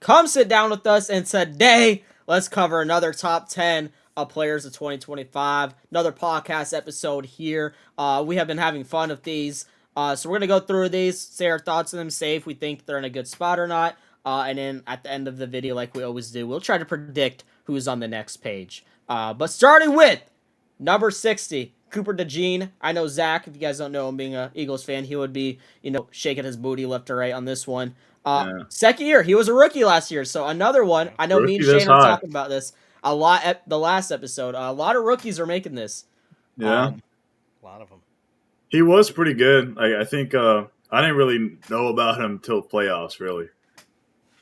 come sit down with us, and today let's cover another top 10 of players of 2025. Another podcast episode here. We have been having fun with these. So we're going to go through these, say our thoughts on them, say if we think they're in a good spot or not. And then at the end of the video, like we always do, we'll try to predict who's on the next page. But starting with number 60, Cooper DeJean. I know Zach, if you guys don't know him being an Eagles fan, he would be, shaking his booty left or right on this one. Yeah. Second year, he was a rookie last year, so another one. Yeah. I know me Rookie and this Shane are high. talking about this a lot at the last episode. A lot of rookies are making this. Yeah. A lot of them. He was pretty good. I think I didn't really know about him till playoffs, really.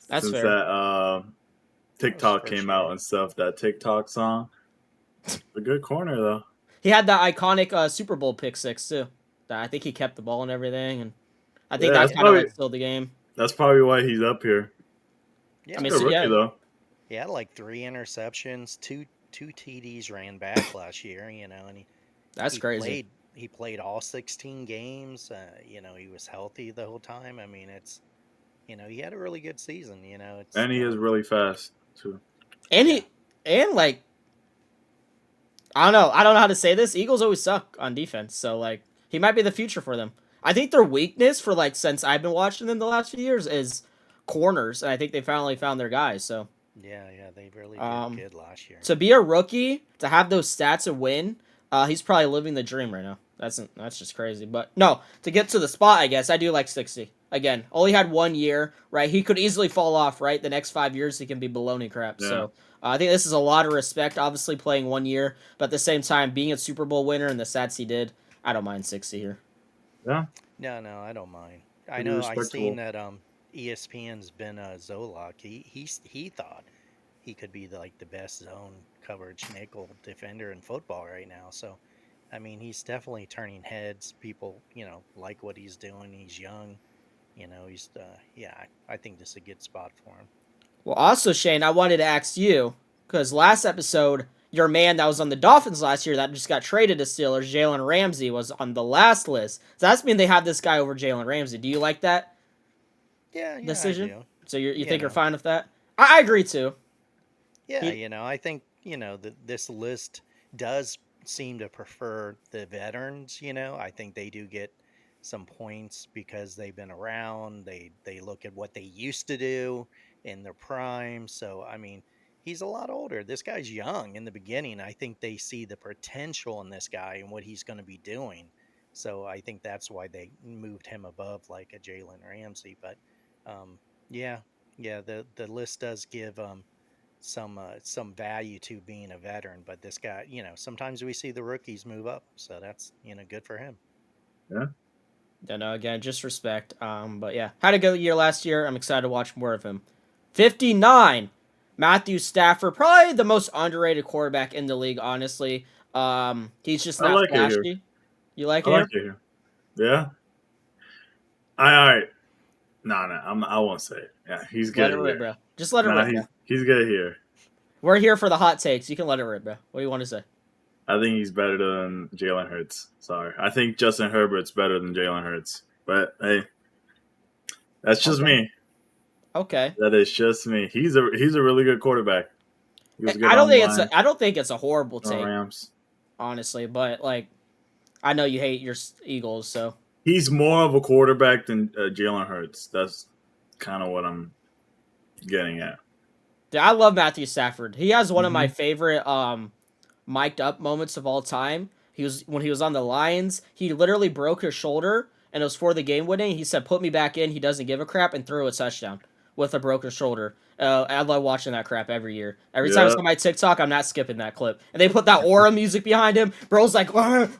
That's Since fair. that TikTok for came sure. out and stuff, that TikTok song. A good corner, though. He had that iconic Super Bowl pick six too. I think he kept the ball and everything, and I think Yeah, that that's kind of probably- like sealed the game. That's probably why he's up here. Yeah, I mean, Good so, rookie, yeah. though. he had like 3 interceptions, two TDs ran back last year. And That's he crazy. played all 16 games. He was healthy the whole time. I mean, he had a really good season. And he is really fast, too. And Yeah. like, I don't know how to say this. Eagles always suck on defense, so like he might be the future for them. I think their weakness for like since I've been watching them the last few years is corners, and I think they finally found their guys. So Yeah, they really did good last year. to be a rookie, to have those stats and win, he's probably living the dream right now. That's just crazy. But no, to get to the spot, I guess I do like 60. Again, only had 1 year, right? He could easily fall off, right? The next 5 years, he can be baloney crap. Yeah. So I think this is a lot of respect. Obviously, playing 1 year, but at the same time, being a Super Bowl winner and the stats he did, I don't mind 60 here. Yeah. No, I don't mind. I Pretty know I respectable. seen that ESPN's been Zolak. He thought he could be the best zone coverage nickel defender in football right now. So, I mean, he's definitely turning heads. People, like what he's doing. He's young. I think this is a good spot for him. Well, also, Shane, I wanted to ask you, because last episode, your man that was on the Dolphins last year that just got traded to Steelers, Jalen Ramsey, was on the last list. So that's mean they have this guy over Jalen Ramsey. Do you like that Yeah, decision? I do. So you You think you're know. fine with that? I agree too. Yeah, He- I think, that this list does seem to prefer the veterans, I think they do get some points because they've been around. They look at what they used to do in their prime. So, I mean, he's a lot older. This guy's young in the beginning. I think they see the potential in this guy and what he's going to be doing. So, I think that's why they moved him above like a Jalen Ramsey, but yeah, the list does give some value to being a veteran, but this guy, sometimes we see the rookies move up, so that's good for him. Yeah. And again, just respect. But yeah, had a good year last year. I'm excited to watch more of him. 59, Matthew Stafford, probably the most underrated quarterback in the league. Honestly, he's just I not like it here. flashy. You like I it? like it here. Yeah. All right. No, I won't say it. Yeah, he's Let good it rip, here. bro. Just let it Nah, rip, bro. he's good here. We're here for the hot takes. You can let it rip, bro. What do you want to say? I think he's better than Jalen Hurts. Sorry. I think Justin Herbert's better than Jalen Hurts. But hey, that's just Okay. me. Okay. That is just me. He's a really good quarterback. He was good I don't on think line, I don't think it's a horrible on take, Rams. honestly. But like, I know you hate your Eagles, so He's more of a quarterback than Jalen Hurts. That's kind of what I'm getting at. dude, I love Matthew Stafford. He has one of my Mhm. favorite mic'd up moments of all time. He was when he was on the Lions. He literally broke his shoulder, and it was for the game winning. He said, "Put me back in." He doesn't give a crap and threw a touchdown with a broken shoulder. I love watching that crap every year. Every time it's Yeah. on my TikTok, I'm not skipping that clip. And they put that aura music behind him. Bro's like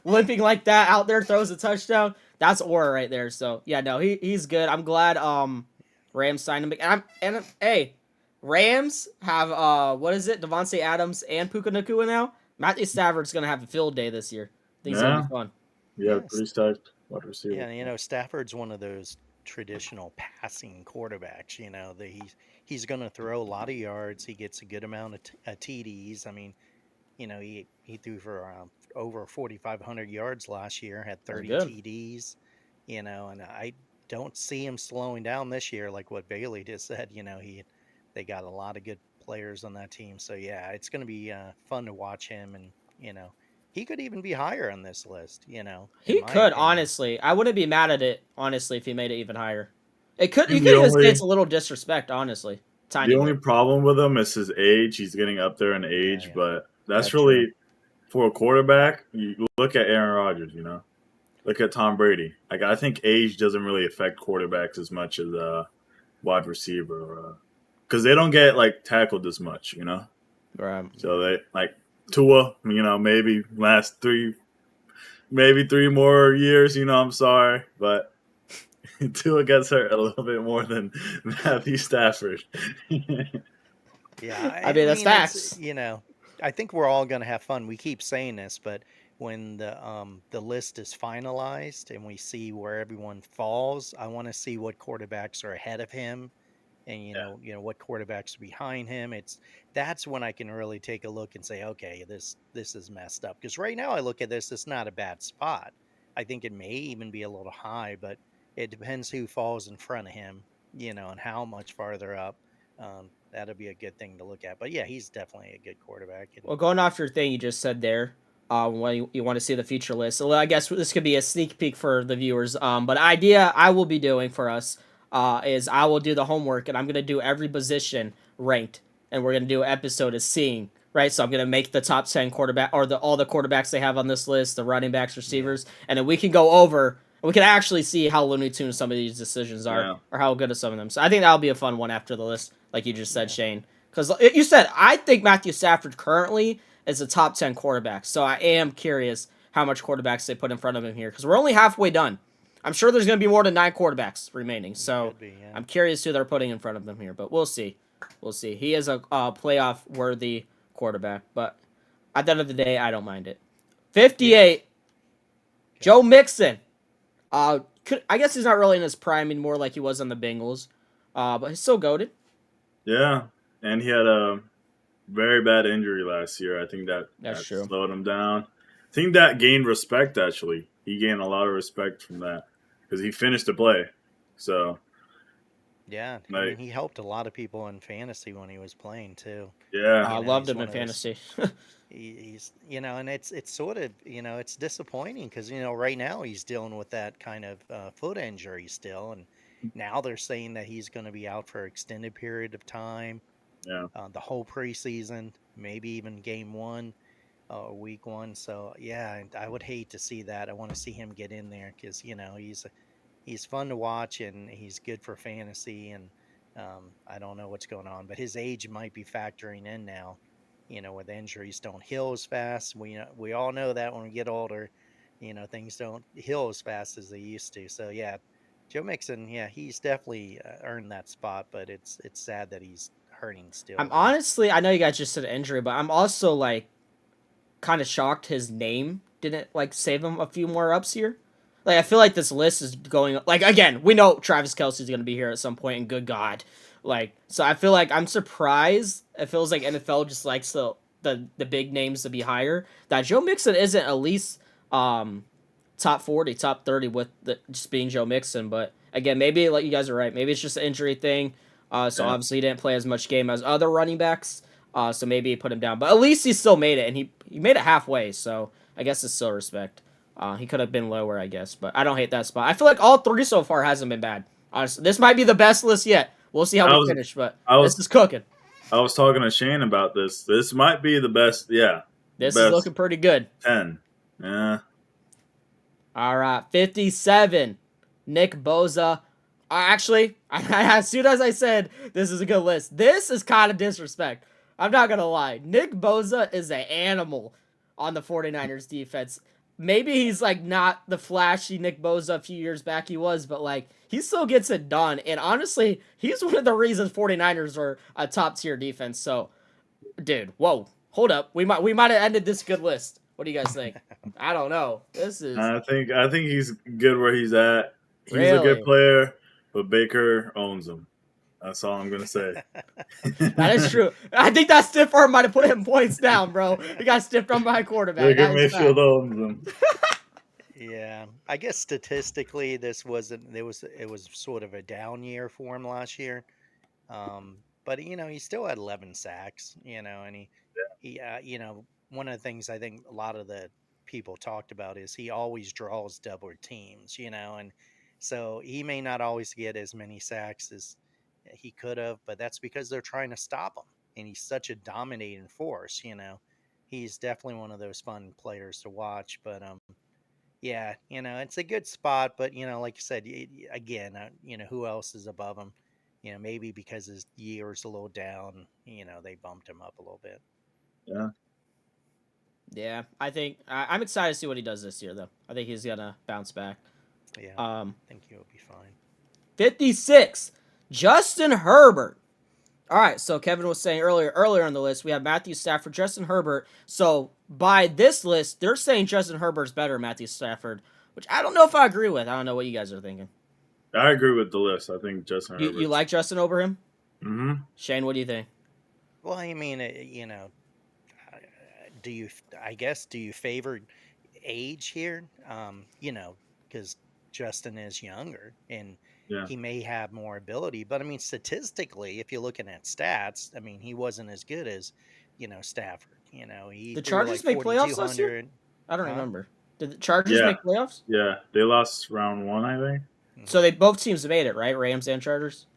limping like that out there, throws a touchdown. That's aura right there. So yeah, no, he's good. I'm glad Rams signed him. And hey, Rams have what is it? Devontae Adams and Puka Nacua now. Matthew Stafford's gonna have a field day this year. I think it's gonna Yeah. be fun. Yeah, Yes. pretty stacked wide receiver. Yeah, Stafford's one of those traditional passing quarterbacks. He's going to throw a lot of yards. He gets a good amount of TDs. I mean, he threw for over 4,500 yards last year. Had 30 good. TDs. And I don't see him slowing down this year, like what Bailey just said. He They got a lot of good players on that team. So yeah, it's going to be fun to watch him, and he could even be higher on this list. In He my could, opinion. honestly. I wouldn't be mad at it, honestly, if he made it even higher. It could. I You think could even say it's a little disrespect, honestly, the tiny only bit. problem with him is his age. He's getting up there in Yeah, age, yeah, but that's That's true. really for a quarterback. You look at Aaron Rodgers. Look at Tom Brady. Like I think age doesn't really affect quarterbacks as much as wide receiver, because they don't get like tackled as much. Right. So they like Tua. Maybe last maybe 3 more years. I'm sorry, but Tua gets hurt a little bit more than Matthew Stafford. yeah. I I mean, that's mean, it's facts. I think we're all going to have fun. We keep saying this, but when the list is finalized and we see where everyone falls, I want to see what quarterbacks are ahead of him, and what quarterbacks are behind him. That's when I can really take a look and say, okay, this is messed up. Because right now I look at this, it's not a bad spot. I think it may even be a little high, but it depends who falls in front of him, and how much farther up. That'll be a good thing to look at. But yeah, he's definitely a good quarterback. And Well, going off your thing you just said there, when you want to see the feature list, so I guess this could be a sneak peek for the viewers. But idea I will be doing for us, is I will do the homework and I'm gonna do every position ranked, and we're gonna do an episode of seeing. Right, so I'm gonna make the top 10 quarterback or all the quarterbacks they have on this list, the running backs, yeah, receivers, and then we can go over. We can actually see how Looney Tunes some of these decisions are, Yeah, or how good are some of them. So I think that'll be a fun one after the list, like you just said, yeah, Shane. Because you said, I think Matthew Stafford currently is a top 10 quarterback. So I am curious how much quarterbacks they put in front of him here. Because we're only halfway done. I'm sure there's going to be more than 9 quarterbacks remaining. it So could be. Yeah, I'm curious who they're putting in front of him here. But we'll see. We'll see. He is a playoff worthy quarterback. But at the end of the day, I don't mind it. yeah. 58, Okay. Joe Mixon. I guess he's not really in his prime anymore like he was on the Bengals. But he's still goated. yeah, and he had a very bad injury last year. I think that That's that true. slowed him down. I think that gained respect. Actually, he gained a lot of respect from that because he finished the play. So, Yeah, I mean, like, he helped a lot of people in fantasy when he was playing too. yeah, I loved He's him one in of those. fantasy. He's and it's sort of it's disappointing because right now he's dealing with that kind of foot injury still, and now they're saying that he's going to be out for an extended period of time, yeah, the whole preseason, maybe even game one, week one. So yeah, and I would hate to see that. I want to see him get in there because he's fun to watch and he's good for fantasy. And I don't know what's going on, but his age might be factoring in now. With injuries don't heal as fast. We all know that when we get older, things don't heal as fast as they used to. So yeah, Joe Mixon, yeah, he's definitely earned that spot, but it's sad that he's hurting still I'm though. honestly, I know you guys just said injury, but I'm also like kind of shocked his name didn't like save him a few more ups here. Like I feel like this list is going like again. We know Travis Kelsey's gonna be here at some point, and good God, like so I feel like I'm surprised. It feels like NFL just likes the big names to be higher. That Joe Mixon isn't at least top 40, top 30 with just being Joe Mixon. But again, maybe like you guys are right. Maybe it's just an injury thing. So yeah. obviously he didn't play as much game as other running backs. So maybe he put him down. But at least he still made it, and he made it halfway. So I guess it's still respect. He could have been lower, I guess, but I don't hate that spot. I feel like all three so far hasn't been bad. Honestly, this might be the best list yet. We'll see how I we was, finish, but I this was, is cooking. I was talking to Shane about this. This might be the best. Yeah, the This is best looking pretty good. 10. Yeah, All right, 57. Nick Boza. Actually, as soon as I said this is a good list, this is kind of disrespect. I'm not going to lie. Nick Boza is an animal on the 49ers defense. Maybe he's like not the flashy Nick Boza a few years back he was, but like he still gets it done. And honestly, he's one of the reasons 49ers are a top tier defense. So, dude, whoa. Hold up. We might have ended this good list. What do you guys think? I don't know. This is I think he's good where he's at. He's a good really. player, but Baker owns him. That's all I'm gonna say. That is true. I think that stiff arm might have put him points down, bro. He got stiffed arm by a quarterback. Baker That is Mayfield fact. owns him. Yeah, I guess statistically, this wasn't. It was sort of a down year for him last year. but he still had 11 sacks. And one of the things I think a lot of the people talked about is he always draws double teams. And so he may not always get as many sacks as he could have, but that's because they're trying to stop him, and he's such a dominating force. He's definitely one of those fun players to watch, but yeah, it's a good spot, but like you said, again, who else is above him? Maybe because his year's a little down, they bumped him up a little bit. Yeah. Yeah, I think I'm excited to see what he does this year, though. I think he's gonna bounce back. Yeah, I think he'll be fine. 56, Justin Herbert. All right, so Kevin was saying earlier on the list, we have Matthew Stafford, Justin Herbert. So by this list, they're saying Justin Herbert's better than Matthew Stafford, which I don't know if I agree with. I don't know what you guys are thinking. I agree with the list. I think Justin You Herbert. like Justin over him? Mm-hmm. Shane, what do you think? Well, I mean, do you? I guess do you favor age here? Because Justin is younger and Yeah. he may have more ability, but I mean, statistically, if you're looking at stats, I mean, he wasn't as good as Stafford. He The threw Chargers like make playoffs last year? 4,200. I don't Huh? remember. Did the Chargers Yeah. make playoffs? Yeah. They lost round 1, I think. So they both teams made it, right? Rams and Chargers?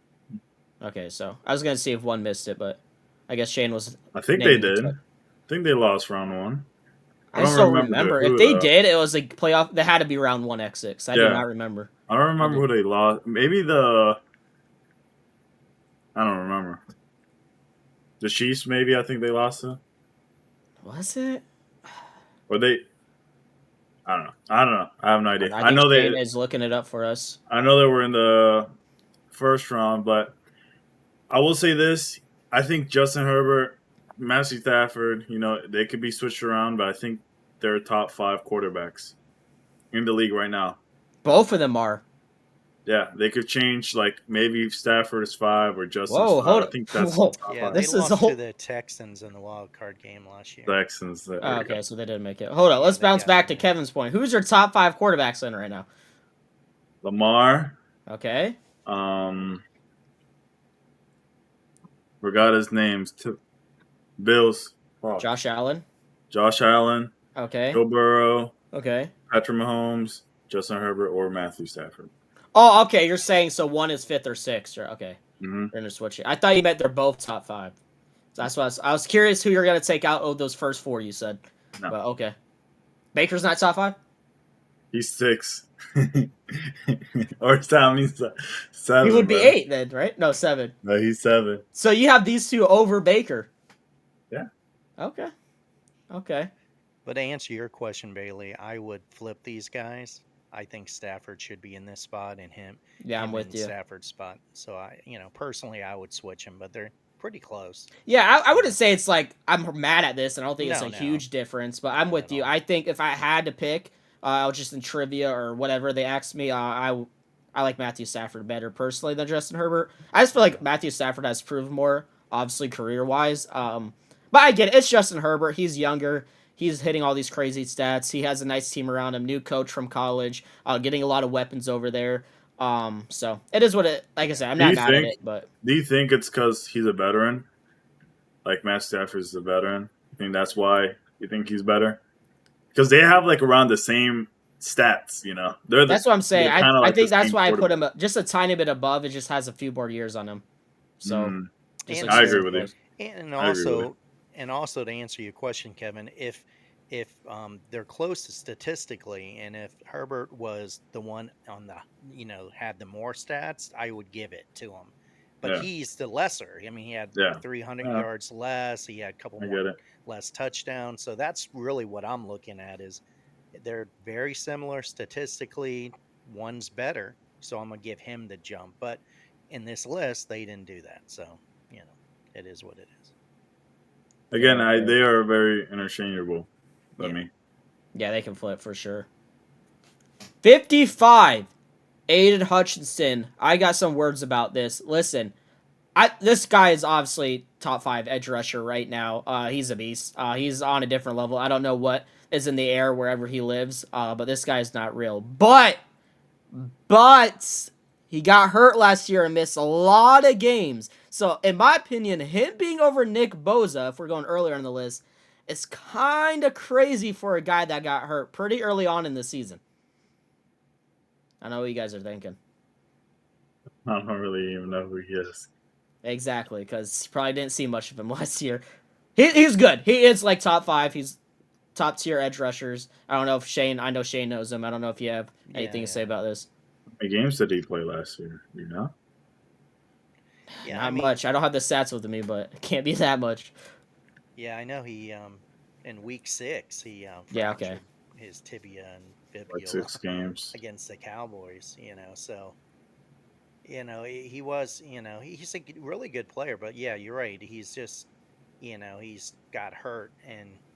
Okay, so I was going to see if one missed it, but I guess Shane was... I think they naming it did. to- I think they lost round 1. I just don't remember. If they though. did, it was like playoff... They had to be round 1 exit, 'cause I do Yeah. not remember. I don't remember who they lost. Maybe I don't remember. The Chiefs, maybe, I think they lost to. Was it? Or they... I don't know. I have no idea. I think Shane is looking it up for us. I know they were in the first round, but I will say this. I think Justin Herbert, Matthew Stafford, they could be switched around, but I think they're top 5 quarterbacks in the league right now. Both of them are. Yeah, they could change, like, maybe Stafford is 5 or Justin's 5. Hold I think that's Whoa. top Yeah, 5. they This is lost all- to the Texans in the wild card game last year. Texans. There you okay, go. so they didn't make it. Hold on, Yeah, let's they bounce got back in to there. Kevin's point. Who's your top 5 quarterbacks in right now? Lamar. Okay. Forgot his names. Bills. Oh. Josh Allen. Josh Allen. Okay. Joe Burrow. Okay. Patrick Mahomes. Justin Herbert or Matthew Stafford. Oh, okay. You're saying so one is 5th or 6th. Or, okay. Mm-hmm. They're gonna switch it. I thought you meant they're both top 5. So that's why I was curious who you're gonna take out of those first 4 you said. No. But okay. Baker's not top 5? He's 6. Or Tommy's 7. He would be bro. 8 then, right? No, 7. No, he's 7. So you have these two over Baker. Yeah. Okay. Okay. But to answer your question, Bailey, I would flip these guys. I think Stafford should be in this spot and him. Yeah, I'm him with in you. Stafford's spot. So personally, I would switch him, but they're pretty close. Yeah, I wouldn't say it's like I'm mad at this, and I don't think it's a No. huge difference. But I'm Not with at you. all. I think if I had to pick, I was just in trivia or whatever they asked me. I like Matthew Stafford better personally than Justin Herbert. I just feel like Matthew Stafford has proved more, obviously career wise. But I get it. It's Justin Herbert. He's younger. He's hitting all these crazy stats. He has a nice team around him. New coach from college. Getting a lot of weapons over there. So it is what it. Like I said, I'm not mad at it. But do you think it's because he's a veteran? Like Matt Stafford's a veteran. You think that's why you think he's better? Because they have like around the same stats. That's what I'm saying. I think that's why I put him quarterback. just a tiny bit above. It just has a few more years on him. So just And I looks agree really with you. close. And I agree with also to answer your question, Kevin, if they're close statistically, and if Herbert was the one on the had the more stats, I would give it to him. But Yeah. he's the lesser. I mean, he had Yeah. 300 Yeah. yards less. He had a couple I get more it. less touchdowns. So that's really what I'm looking at. Is they're very similar statistically. One's better, so I'm gonna give him the jump. But in this list, they didn't do that. So it is what it is. Again, Yeah. they are very interchangeable. I Yeah. mean, Yeah, they can flip for sure. 55. Aiden Hutchinson. I got some words about this. Listen, this guy is obviously top 5 edge rusher right now. He's a beast. He's on a different level. I don't know what is in the air wherever he lives, but this guy is not real. But he got hurt last year and missed a lot of games. So, in my opinion, him being over Nick Bosa, if we're going earlier on the list, is kind of crazy for a guy that got hurt pretty early on in the season. I know what you guys are thinking. I don't really even know who he is. Exactly, because you probably didn't see much of him last year. He's good. He is like top 5. He's top tier edge rushers. I don't know if Shane. I know Shane knows him. I don't know if you have anything to say about this. How many games did he play last year? You know? Yeah, Not much. I don't have the stats with me, but it can't be that much. Yeah, I know he in week 6 he Yeah, okay. fractured his tibia and Like fibula 6 games. against the Cowboys. So he was he's a really good player, but yeah, you're right. He's just he's got hurt,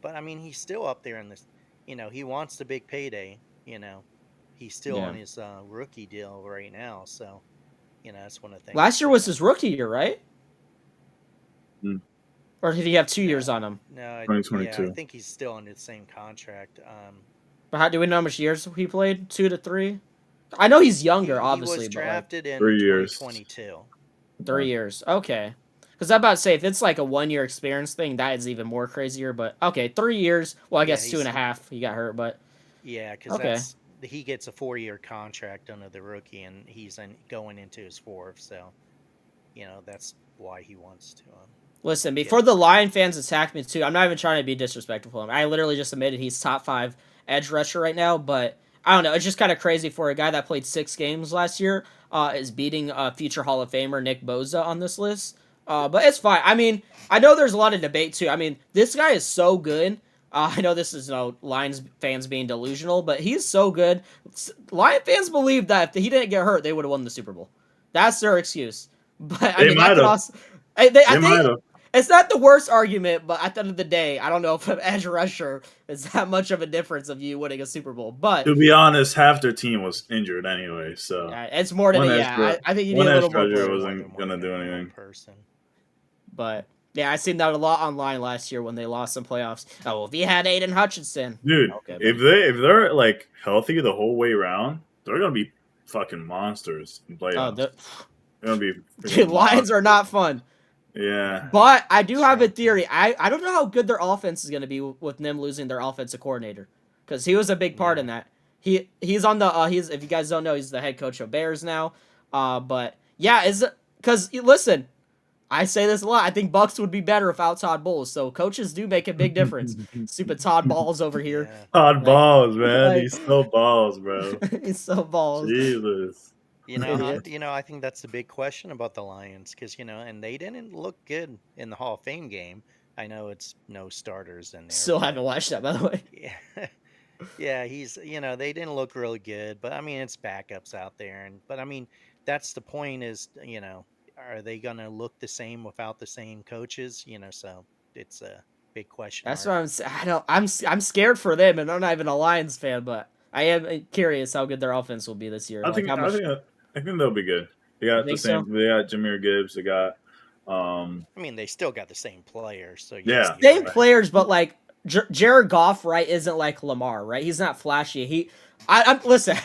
but I mean he's still up there in this. He wants the big payday. He's still Yeah. on his rookie deal right now, so that's one of the things. Last year was his rookie year, right? Mm. Or did he have 2 years on him? No, 2022. yeah, I think he's still under the same contract. But how do we know how much years he played? 2 to 3. I know he's younger, He obviously, was but like drafted in 3 years. 2022. 3 years. Okay. Because I'm about to say, if it's like a 1-year experience thing, that is even more crazier. But okay, 3 years. Well, I Yeah, guess 2.5. He got hurt, but Yeah, because okay. he gets a 4-year contract under the rookie, and he's going into his 4th. So, that's why he wants to. Listen, before the Lion fans attack me too, I'm not even trying to be disrespectful to him. I literally just admitted he's top 5 edge rusher right now, but I don't know. It's just kind of crazy for a guy that played 6 games last year, is beating future Hall of Famer Nick Bosa on this list. But it's fine. I mean, I know there's a lot of debate too. I mean, this guy is so good. I know this is Lions fans being delusional, but he's so good. Lion fans believe that if he didn't get hurt, they would have won the Super Bowl. That's their excuse. But I They mean, that might could have. also. I They think might have. it's not the worst argument, but at the end of the day, I don't know if an edge rusher is that much of a difference of you winning a Super Bowl. But To be honest, half their team was injured anyway, so it's more to one the extra, I think you need one a little extra more rusher player. wasn't gonna do anything. Person. But yeah, I seen that a lot online last year when they lost some playoffs. Oh, well, if he had Aiden Hutchinson, Dude, okay, if they're like healthy the whole way around, they're gonna be fucking monsters in playoffs. the They're gonna be dude, Lions are not fun. Yeah. But I do have a Strong theory. team. I don't know how good their offense is going to be with them losing their offensive coordinator, because he was a big part in that. He's on the he's, if you guys don't know, he's the head coach of Bears now. But yeah, because listen, I say this a lot. I think Bucks would be better without Todd Bowles. So coaches do make a big difference. Stupid Todd Balls over here. Yeah. Todd Like, balls, man. like He's so balls, bro. he's so balls. Jesus. Idiot. I think that's the big question about the Lions, because and they didn't look good in the Hall of Fame game. I know it's no starters in there. Still haven't watched that, by the way. Yeah, yeah, he's they didn't look really good, but I mean it's backups out there, but I mean that's the point is are they gonna look the same without the same coaches? So it's a big question That's mark. what I don't. I'm scared for them, and I'm not even a Lions fan, but I am curious how good their offense will be this year. I Like think how much. I think they'll be good. They You got the think so? same. They got Jameer Gibbs. They got I mean they still got the same players, so Yeah. you're Same right. players, but like Jared Goff, right? Isn't like Lamar, right? He's not flashy. I'm listen.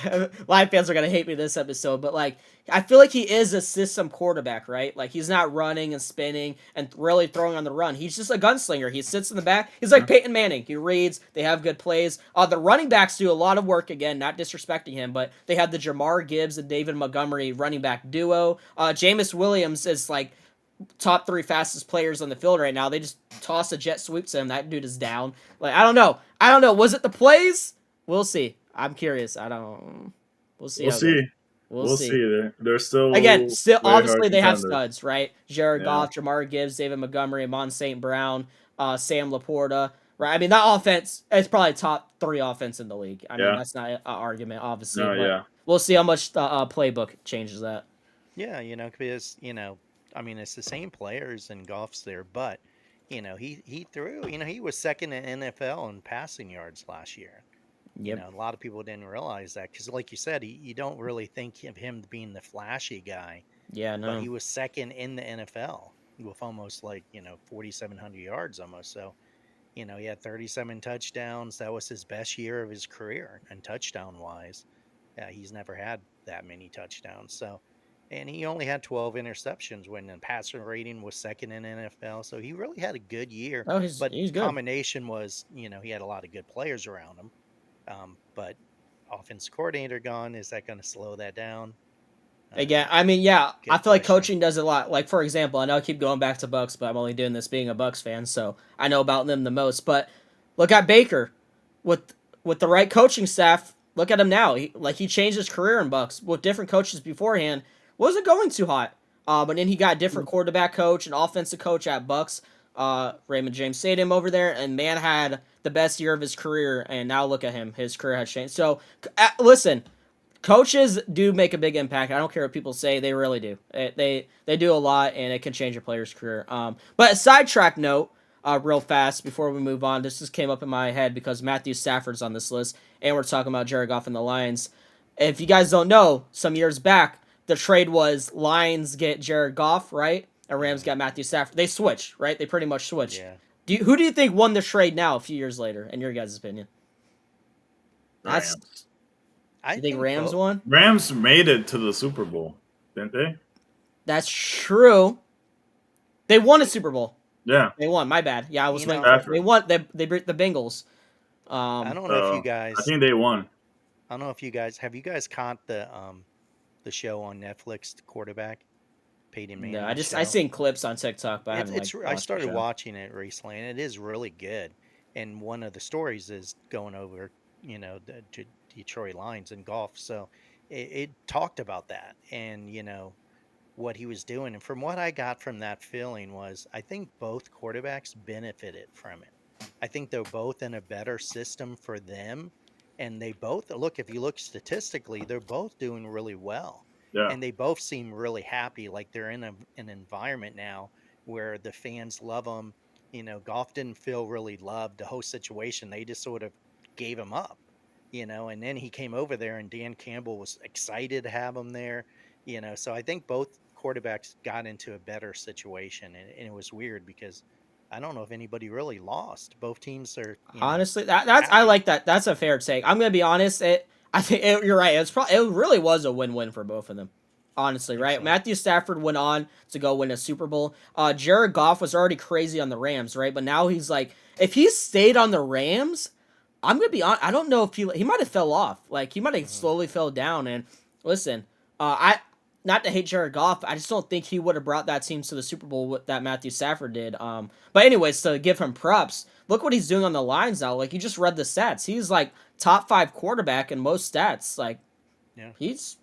Live fans are gonna hate me this episode, but like I feel like he is a system quarterback, right? Like he's not running and spinning and really throwing on the run. He's just a gunslinger. He sits in the back. He's like Peyton Manning. He reads. They have good plays. The running backs do a lot of work. Again, not disrespecting him, but they have the Jamar Gibbs and David Montgomery running back duo. Jameis Williams is like top 3 fastest players on the field right now. They just toss a jet sweep to him. That dude is down. Like I don't know. Was it the plays? We'll see. I'm curious. I don't. We'll see. We'll see. We'll see. They're still Again, still very hard obviously they have contenders. studs, right? Jared Yeah. Goff, Jamar Gibbs, David Montgomery, Amon St. Brown, Sam Laporta. Right. I mean that offense. It's probably top 3 offense in the league. I mean that's not an argument, obviously. No, but yeah. we'll see how much the playbook changes that. Yeah, because I mean it's the same players and Goff's there, but he threw. He was second in NFL in passing yards last year. Yep. A lot of people didn't realize that because, like you said, you don't really think of him being the flashy guy. Yeah. But No. he was second in the NFL with almost 4,700 yards almost. So, he had 37 touchdowns. That was his best year of his career, and touchdown wise, he's never had that many touchdowns. So, and he only had 12 interceptions when the passer rating was second in NFL. So he really had a good year. Oh, But he's good. combination was, he had a lot of good players around him. But offense coordinator gone, is that going to slow that down? Again, I mean, yeah, I Good feel like question. coaching does a lot. Like, for example, I know I keep going back to Bucks, but I'm only doing this being a Bucks fan, so I know about them the most. But look at Baker, with the right coaching staff. Look at him now. He changed his career in Bucks with different coaches beforehand. Wasn't going too hot. But then he got a different quarterback coach and offensive coach at Bucks. Raymond James Stadium over there, and man had the best year of his career. And now look at him; his career has changed. So, listen, coaches do make a big impact. I don't care what people say; they really do. They do a lot, and it can change a player's career. But a sidetrack note, real fast before we move on. This just came up in my head because Matthew Stafford's on this list, and we're talking about Jared Goff and the Lions. If you guys don't know, some years back, the trade was Lions get Jared Goff, right? And Rams got Matthew Stafford. They switched, right? They pretty much switched. Yeah. Who do you think won the trade now a few years later, in your guys' opinion? That's Rams. I You think think Rams both. won? Rams made it to the Super Bowl, didn't they? That's true. They won a Super Bowl. Yeah. They won. My bad. Yeah, I was You waiting know, for. They won. They beat the Bengals. I Um, don't know if you So I guys think they won. I don't know if you guys have you guys caught the show on Netflix, the quarterback, Peyton no, Manning's I show. seen clips on TikTok, but I haven't like I watched the started show. watching it recently, and it is really good. And one of the stories is going over, the Detroit Lions and golf. So it talked about that, and what he was doing. And from what I got from that feeling was, I think both quarterbacks benefited from it. I think they're both in a better system for them, and they both look. If you look statistically, they're both doing really well, Yeah. and they both seem really happy. Like they're in an environment now where the fans love them. Golf didn't feel really loved the whole situation. They just sort of gave him up. And then he came over there, and Dan Campbell was excited to have him there. So I think both quarterbacks got into a better situation, and it was weird because I don't know if anybody really lost. Both teams are, Honestly, that's I happy. like that. That's a fair take. I'm gonna be honest. I think you're right. It really was a win-win for both of them. I Honestly, think right? so. Matthew Stafford went on to go win a Super Bowl. Jared Goff was already crazy on the Rams, right? But now he's like, if he stayed on the Rams, I'm gonna be honest. I don't know if he might have fell off. Like he might have Hmm. slowly fell down. And listen, I not to hate Jared Goff, I just don't think he would have brought that team to the Super Bowl that Matthew Stafford did. But anyways, to give him props, look what he's doing on the lines now. Like you just read the stats, he's like top 5 quarterback in most stats. Like Yeah. he's,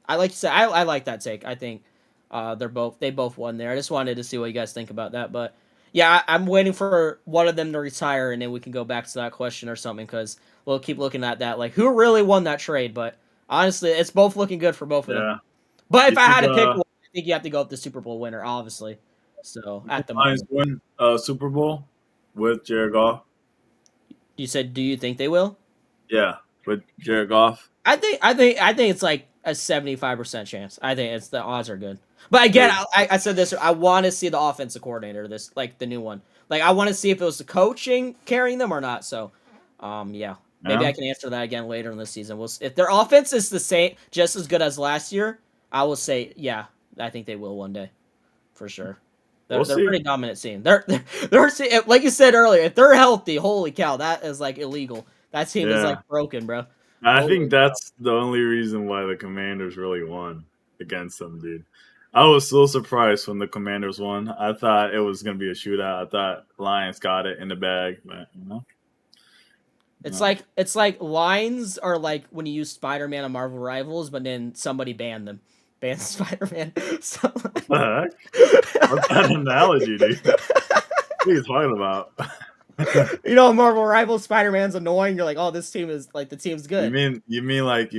I like to say, I like that take. I think they both won there. I just wanted to see what you guys think about that, but yeah, I'm waiting for one of them to retire, and then we can go back to that question or something because we'll keep looking at that. Like who really won that trade? But honestly, it's both looking good for both of them. Yeah. But if You I think had to pick one, I think you have to go with the Super Bowl winner, obviously. So you think at the Lions moment, win Super Bowl with Jared Goff? you said, do you think they will? Yeah, with Jared Goff. I think it's like a 75% chance. I think it's the odds are good. But again, Good. I said this. I want to see the offensive coordinator. This like the new one. Like I want to see if it was the coaching carrying them or not. So, yeah, maybe Yeah. I can answer that again later in the season. If their offense is the same, just as good as last year, I will say yeah. I think they will one day, for sure. We'll They're see. pretty dominant team. They're like you said earlier. If they're healthy, holy cow, that is like illegal. That team is like Yeah. broken, bro. I Holy think that's the only reason why the Commanders really won against them, dude. I was so surprised when the Commanders won. I thought it was gonna be a shootout. I thought Lions got it in the bag, but no. It's like lines are like when you use Spider-Man on Marvel Rivals, but then somebody banned them. Banned Spider-Man. So, What the heck? What's that analogy, dude? What are you talking about? you know, Marvel Rivals, Spider-Man's annoying. You're like, oh, this team is like the team's You good. mean like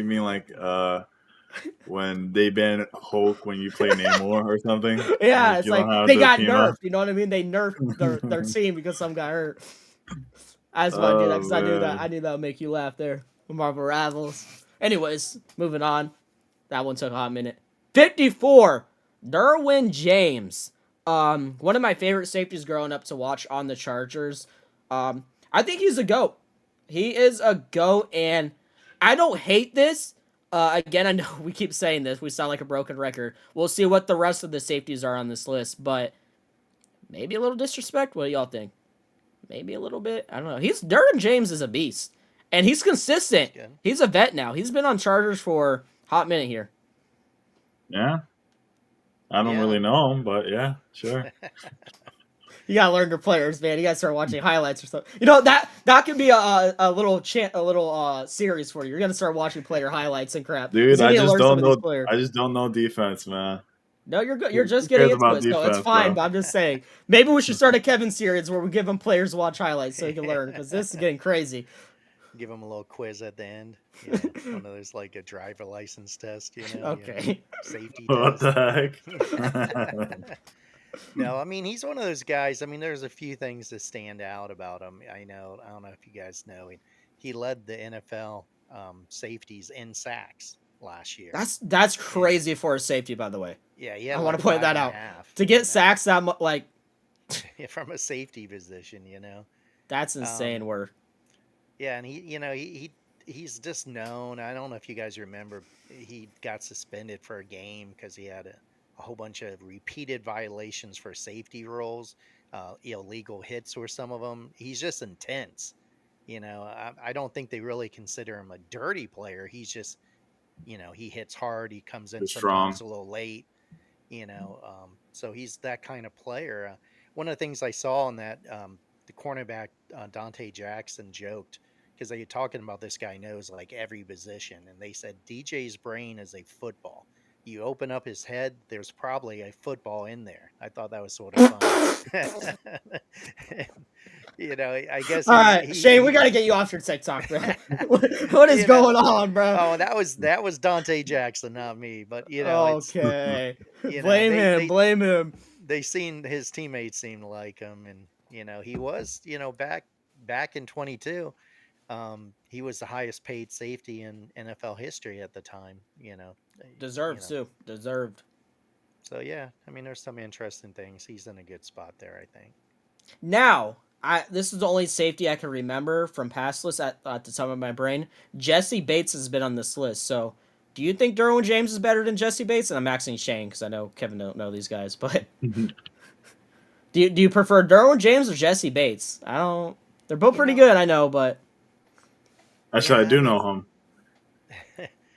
when they ban Hulk when you play Namor or something? Yeah, Like it's you don't like have they the got team nerfed. You know what I mean? They nerfed their team because some got hurt. I just want to do that Oh because I knew that man. would make you laugh there. Marvel Rivals. Anyways, moving on. That one took a hot minute. 54. Derwin James. One of my favorite safeties growing up to watch on the Chargers. I think he's a GOAT. He is a GOAT, and I don't hate this. Again, I know we keep saying this. We sound like a broken record. We'll see what the rest of the safeties are on this list, but maybe a little disrespect. What do y'all think? Maybe a little bit. I don't know. Derwin James is a beast, and he's consistent. He's good. He's a vet now. He's been on Chargers for a hot minute here. Yeah. I don't really know him, but yeah, sure. You gotta learn your players, man. You gotta start watching highlights or something. You know that could be a little series for you. You're gonna start watching player highlights and crap. Dude, I just don't know. I just don't know defense, man. No, you're good. You're just Who cares getting into about it, so it's defense, fine. bro? But I'm just saying, maybe we should start a Kevin series where we give him players to watch highlights so he can learn, because this is getting crazy. Give him a little quiz at the end. You know, one of those like a driver license test. Okay. Safety What test. the heck? No, I mean he's one of those guys. I mean, there's a few things that stand out about him. I don't know if you guys know. He led the NFL safeties in sacks last year. That's crazy for a safety, by the way. Yeah, I want to point that out. To get sacks that like from a safety position, that's insane work. Yeah, and he's just known. I don't know if you guys remember, he got suspended for a game because he had a whole bunch of repeated violations for safety rules. Illegal hits were some of them. He's just intense. I don't think they really consider him a dirty player. He's just, he hits hard. He comes in sometimes a little late. So he's that kind of player. One of the things I saw in that the cornerback Dante Jackson joked, because they were talking about this guy knows like every position, and they said DJ's brain is a football. You open up his head, there's probably a football in there. I thought that was sort of fun. I guess. All right, Shane, we got to get you off your TikTok, bro. What is going on, bro? Oh, that was Dante Jackson, not me. But okay, blame him. They seen his teammates seemed like him, and he was back in 22. He was the highest paid safety in NFL history at the time. Deserved too. Deserved. So yeah, I mean, there's some interesting things. He's in a good spot there, I think. Now, this is the only safety I can remember from past lists at the top of my brain. Jesse Bates has been on this list. So, do you think Derwin James is better than Jesse Bates? And I'm asking Shane because I know Kevin don't know these guys, but do you prefer Derwin James or Jesse Bates? I don't. They're both pretty good, I know, but actually, I do know him.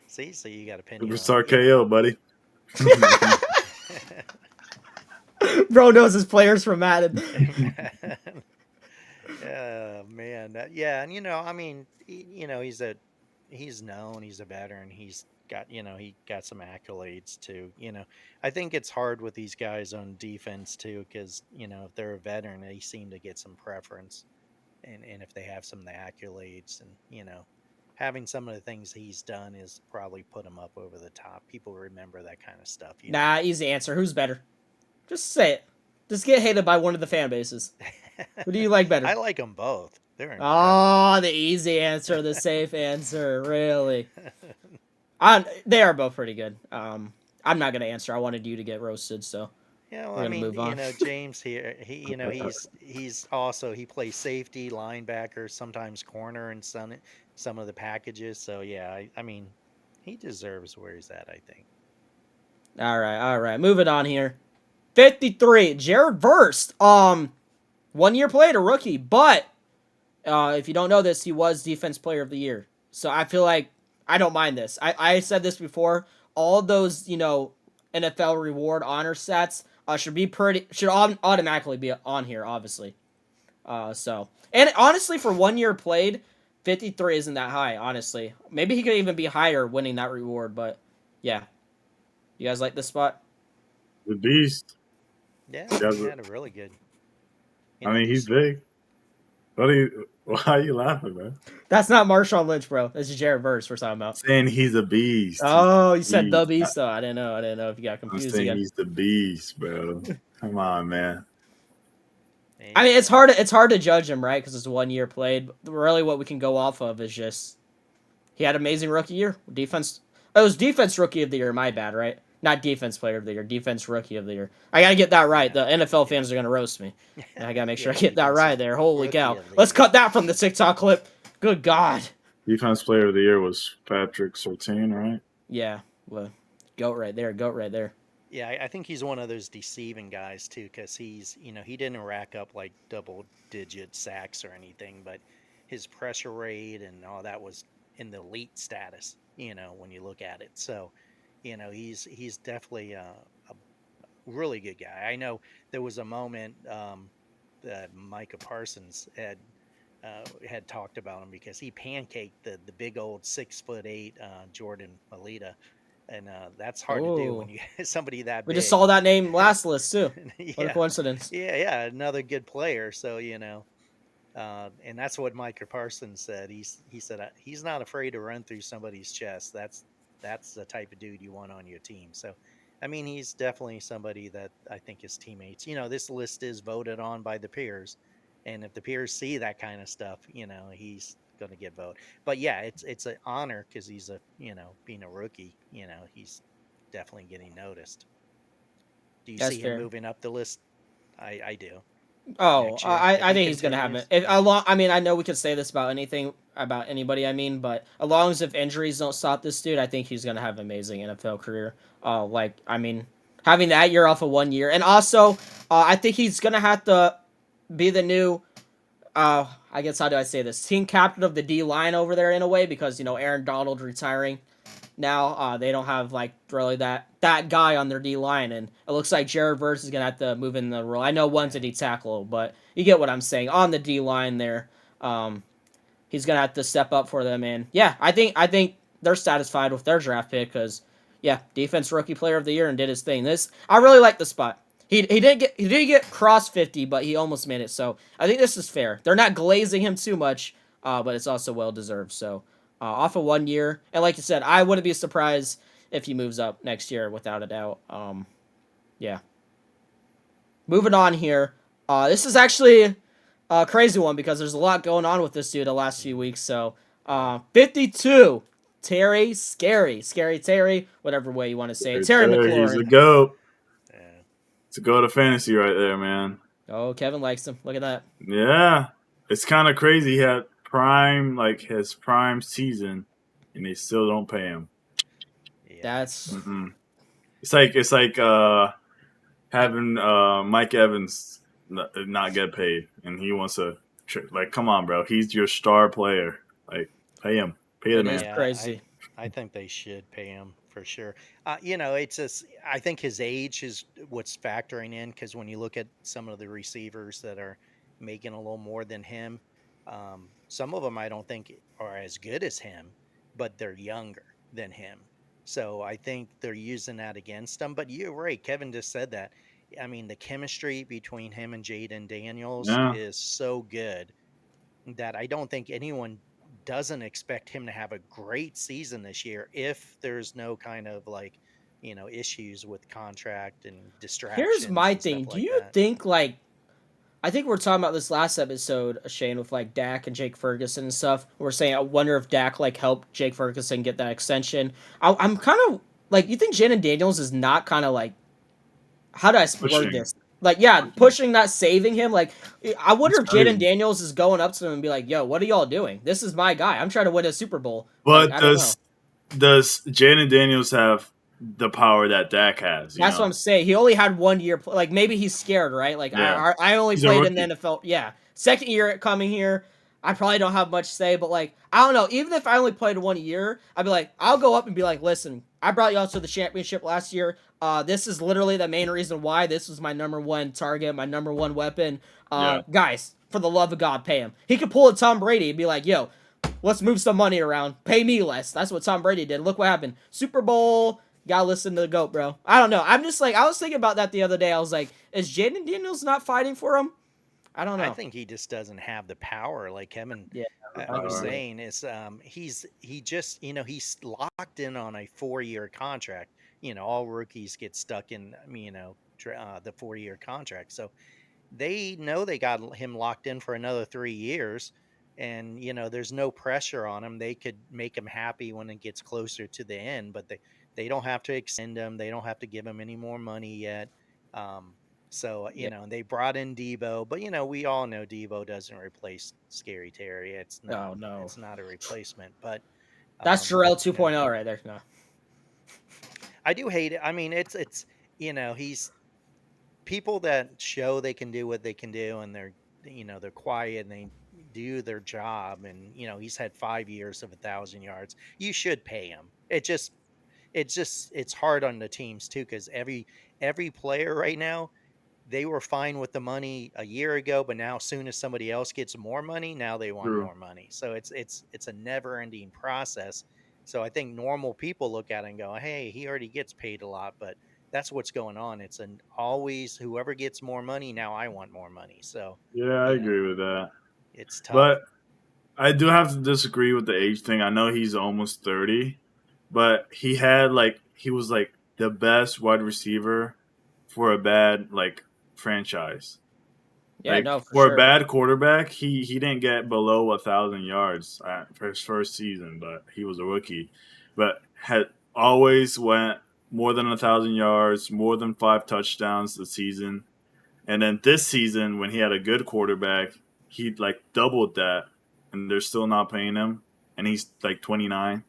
See, so you got opinion. Superstar KO, buddy. Bro knows his players from Madden. Man. Yeah, and I mean, he's known, he's a veteran, he's got, he got some accolades too. I think it's hard with these guys on defense too, because if they're a veteran, they seem to get some preference, and if they have some of the accolades, and having some of the things he's done is probably put him up over the top. People remember that kind of stuff. Nah, easy answer. Who's better? Just say it. Just get hated by one of the fan bases. Who do you like better? I like them both. They're the easy answer, the safe answer. Really? They are both pretty good. I'm not gonna answer. I wanted you to get roasted, so yeah. Well, I mean, James here. He's also he plays safety, linebacker, sometimes corner, and some of the packages. So yeah, I mean, he deserves where he's at, I think. All right. Moving on here. 53, Jared Verse. 1 year played, a rookie, but if you don't know this, he was Defense Player of the Year. So I feel like I don't mind this. I said this before. All those NFL reward honor stats should automatically be on here, obviously. And honestly, for 1 year played, 53 isn't that high. Honestly, maybe he could even be higher winning that reward. But yeah, you guys like this spot? The beast. Yeah, he had a really good. I mean, he's big. Why are you laughing, man? That's not Marshawn Lynch, bro. This is Jared Verse we're talking about. Saying he's a beast. Oh, you said the beast, though. I didn't know if you got confused I'm saying again. He's the beast, bro. Come on, man. I mean, it's hard to judge him, right? Because it's 1 year played. But really, what we can go off of is just he had amazing rookie year. Defense. It was defense rookie of the year. My bad, right? Not defense player of the year. Defense rookie of the year. I gotta get that right. The NFL fans are gonna roast me. I gotta make sure I get that right there. Holy cow! Let's cut that from the TikTok clip. Good God. Defense player of the year was Patrick Surtain, right? Yeah, well, goat right there, goat right there. Yeah, I think he's one of those deceiving guys too, because he didn't rack up like double digit sacks or anything, but his pressure rate and all that was in the elite status, when you look at it. So, he's definitely a really good guy. I know there was a moment that Micah Parsons had talked about him because he pancaked the big old 6'8" Jordan Malita, and that's hard to do when Oh, you somebody that we just big. saw that name last list too. What a Yeah, coincidence. yeah, another good player. So and that's what Micah Parsons said. He said he's not afraid to run through somebody's chest. That's the type of dude you want on your team. So, I mean, he's definitely somebody that I think his teammates. This list is voted on by the peers, and if the peers see that kind of stuff, he's going to get voted. But yeah, it's an honor because he's being a rookie. He's definitely getting noticed. Do you That's see him fair. moving up the list? I do. Oh, Next year, if I he think he's gonna have it. continues, If, yeah. along, I mean, I know we could say this about anything about anybody. I mean, but as long as if injuries don't stop this dude, I think he's gonna have an amazing NFL career. I mean, having that year off of 1 year, and also, I think he's gonna have to be the new. I guess how do I say this? Team captain of the D line over there in a way because Aaron Donald retiring now. They don't have like really that guy on their D line, and it looks like Jared Verse is gonna have to move in the role. I know one's a Yeah. D tackle, but you get what I'm saying on the D line there. Um, he's gonna have to step up for them, and yeah, I think they're satisfied with their draft pick because yeah, defense rookie player of the year and did his thing. This I really like the spot. He didn't get cross 50, but he almost made it. So I think this is fair. They're not glazing him too much, but it's also well deserved. So off of 1 year, and like you said, I wouldn't be surprised if he moves up next year without a doubt. Yeah. Moving on here. This is actually a crazy one because there's a lot going on with this dude the last few Mhm. weeks. So, Yeah. 52, Terry, scary Terry, whatever way you want to say it. Right Terry there, he's a McLaurin. goat. Yeah. It's a goat of fantasy right there, man. Oh, Kevin likes him. Look at that. Yeah, it's kind of crazy. He had his prime season, and they still don't pay him. Yeah. That's Mm-mm. It's like having Mike Evans not get paid, and he wants to like, come on, bro. He's your star player. Like, pay the it is man. Yeah, crazy. I think they should pay him for sure. It's just I think his age is what's factoring in because when you look at some of the receivers that are making a little more than him, some of them I don't think are as good as him, but they're younger than him. So I think they're using that against him. But you're right, Kevin just said that. I mean, the chemistry between him and Jaden Daniels Yeah. is so good that I don't think anyone doesn't expect him to have a great season this year if there's no kind of like, issues with contract and Here's distractions my and stuff thing. Do like you that. think like I think we are talking about this last episode, Shane, with like Dak and Jake Ferguson and stuff. We're saying I wonder if Dak like helped Jake Ferguson get that extension. I'm kind of like, you think Jaden Daniels is not kind of like, how do I word Pushing. this? Like, yeah, Pushing. pushing, not saving him. Like, I It's wonder if Jaden crazy. Daniels is going up to him and be like, "Yo, what are y'all doing? This is my guy. I'm trying to win a Super Bowl." Like, But I don't know. does Jaden Daniels have the power that Dak has? You That's what know? I'm saying. He only had 1 year. Like maybe he's scared, right? Like Yeah. I only He's a played in the rookie. NFL. Yeah, second year coming here. I probably don't have much say, but like I don't know. Even if I only played 1 year, I'd be like, I'll go up and be like, listen, I brought y'all to the championship last year. This is literally the main reason why this was my number one target, my number one weapon. Yeah. Guys, for the love of God, pay him. He could pull a Tom Brady and be like, yo, let's move some money around. Pay me less. That's what Tom Brady did. Look what happened. Super Bowl. Gotta listen to the GOAT, bro. I don't know. I'm just like, I was thinking about that the other day. I was like, is Jaden Daniels not fighting for him? I don't I know. think he just doesn't have the power like Kevin Yeah, I was agree. Power. saying is he just he's locked in on a 4-year contract. All rookies get stuck in the 4-year contract. So they know they got him locked in for another 3 years, and there's no pressure on him. They could make him happy when it gets closer to the end, but they don't have to extend him. They don't have to give him any more money yet. um So, Yeah. they brought in Debo, but we all know Debo doesn't replace Scary Terry. Oh no, It's not a replacement, but that's Jarrell you know, 2.0 right there. No. I do hate it. I mean, it's he's people that show they can do what they can do, and they're quiet and they do their job, and he's had 5 years of 1,000 yards. You should pay him. It's hard on the teams too, because every player right now, they were fine with the money a year ago, but now as soon as somebody else gets more money, now they want True. more money. So it's a never ending process. So I think normal people look at it and go, "Hey, he already gets paid a lot," but that's what's going on. It's an always whoever gets more money, now I want more money. So, Yeah, I you know, agree with that. it's tough. But I do have to disagree with the age thing. I know he's almost 30, but he was like the best wide receiver for a bad like franchise. Yeah, Like no, for for a sure. bad quarterback, he didn't get below 1,000 yards for his first season, but he was a rookie. But had always went more than 1,000 yards, more than 5 touchdowns a season. And then this season, when he had a good quarterback, he like doubled that, and they're still not paying him, and he's like 29.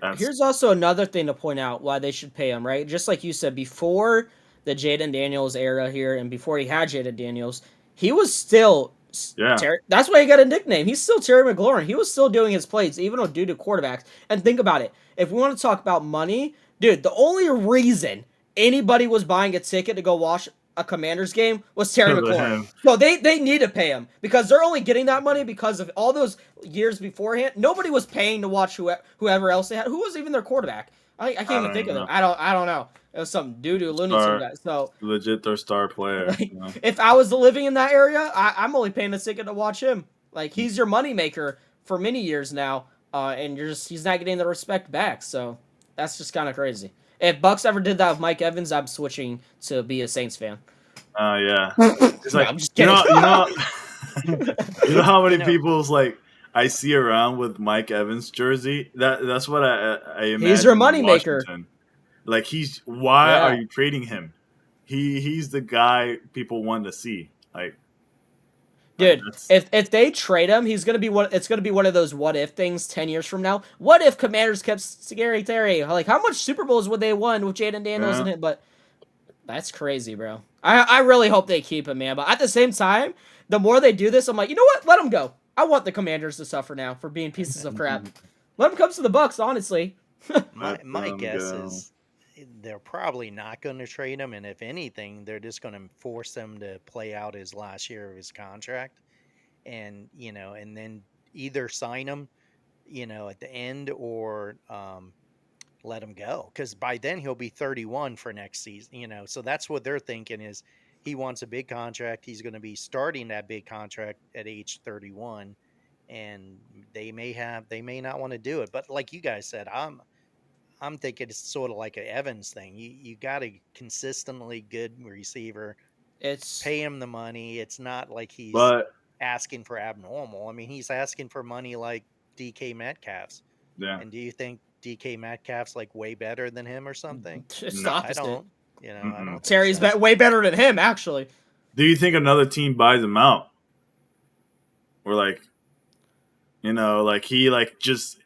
That's Here's also another thing to point out why they should pay him, right? Just like you said, before the Jaden Daniels era here and before he had Jaden Daniels, he was still yeah. Terry. That's why he got a nickname. He's still Terry McLaurin. He was still doing his plays, even though due to quarterbacks. And think about it. If we want to talk about money, dude, the only reason anybody was buying a ticket to go watch a Commanders game was Terry Because of McLaurin. him. So they need to pay him because they're only getting that money because of all those years beforehand. Nobody was paying to watch whoever else they had. Who was even their quarterback? I can't I even don't think even of them. know. I don't know. It was some doo doo Looney Tune Star guy. So legit their star player. like, You know? if I was living in that area, I'm only paying a ticket to watch him. Like he's your moneymaker for many years now, and he's not getting the respect back. So that's just kind of crazy. If Bucks ever did that with Mike Evans, I'm switching to be a Saints fan. Yeah. It's No, like I'm just kidding. you know how You many know, people's like I see around with Mike Evans jersey. That's what I He's your imagine in moneymaker. Washington. Like why are Yeah. you trading him? He's the guy people want to see. Like Dude, that's if they trade him, he's gonna be one. It's gonna be one of those what if things 10 years from now. What if Commanders kept Scary Terry? Like, how much Super Bowls would they won with Jaden Daniels yeah. and him? But that's crazy, bro. I really hope they keep him, man. But at the same time, the more they do this, I'm like, you know what? Let them go. I want the Commanders to suffer now for being pieces of crap. Let them come to the Bucks, honestly. my guess go. is they're probably not going to trade him, and if anything, they're just going to force him to play out his last year of his contract, and and then either sign him, at the end, or let him go, because by then he'll be 31 for next season. So that's what they're thinking is he wants a big contract. He's going to be starting that big contract at age 31, and they may not want to do it. But like you guys said, I'm thinking it's sort of like an Evans thing. You got a consistently good receiver, It's pay him the money. It's not like he's But asking for abnormal. I mean, he's asking for money like DK Metcalf's. yeah, And do you think DK Metcalf's like way better than him or something? it's the no. I opposite. don't. I Mm-mm. don't think Terry's so. way better than him, actually. Do you think another team buys him out? Or like he like just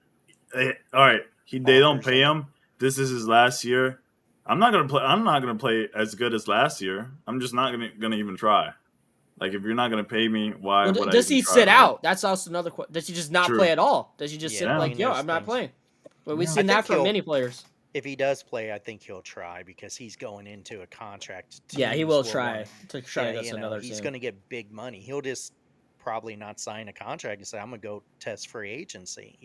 all right, they don't Offers pay him. him. This is his last year. I'm not gonna play. I'm not gonna play as good as last year. I'm just not gonna even try. Like if you're not gonna pay me, why Well, would I does even he try? sit Right? out? That's also another question. Does he just not play True. at all? Does he just Yeah, sit I Yeah. like, mean, yo, there's I'm not things. playing? Well, we've Yeah. I seen that think from he'll, many players. if he does play, I think he'll try, because he's going into a contract. Yeah, he Teams will will want try to. to Yeah, go to another he's team. going to get big money. He'll just probably not sign a contract and say, "I'm going to go test free agency,"